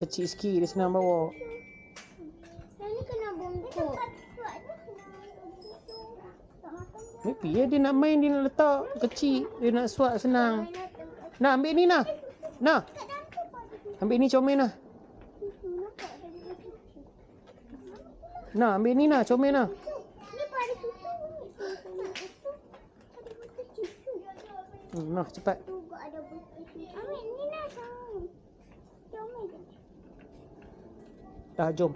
Kecil sikit, dia senang bawa. Yang ni kena bungkuk. Maybe ya, dia nak main, dia nak letak kecil. Dia nak suap senang. Nah, ambil ni nah. Nah. Ambil ni comel nah. Nah, ambil ni nah, comel nah. Ni pada susu. Nah, cepat. Juga ada butir susu. Ambil ni lah sayang. Comel je. Dah, jom.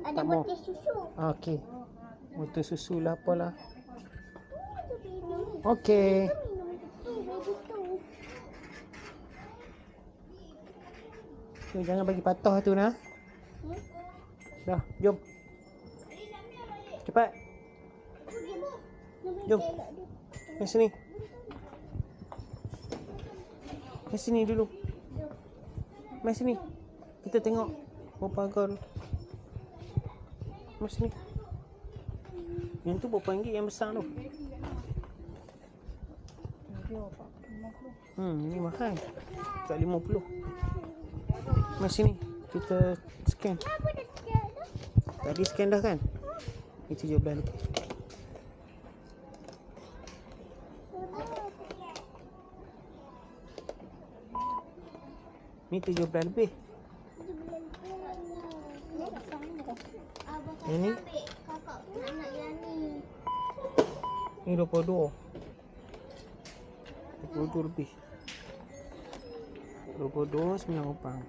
Ada Tak mau. butir susu. Okey. Butir susu lah apalah. Okey. Jangan bagi patah tu nah. Dah, jom. Cepat. Jom. Mai sini. Mai sini dulu. Mai sini. Kita tengok berapa harga dulu. Mai sini. Yang tu berapa ringgit yang besar tu? Ni mahal. Tak 50. Mai sini. Kita scan. Tadi scan dah kan? Ni 17 lebih. Ni 17 lebih. Yang ni? Kakak nak yang ni. Ni 22. 22 lebih. 22 9 rupang.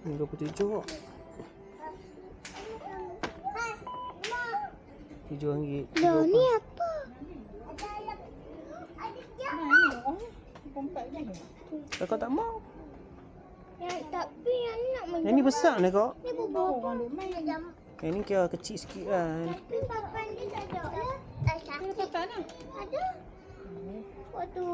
Ni 27. 7 ringgit. Loh, ni apa? Kakak tak mau. Ya, tapi yang ni nak Yang ni besar ni kak. Ni berapa? Yang ni kira kecil sikit kan. Tapi papan dia tak ada. Tak sakit. Ada. Waktu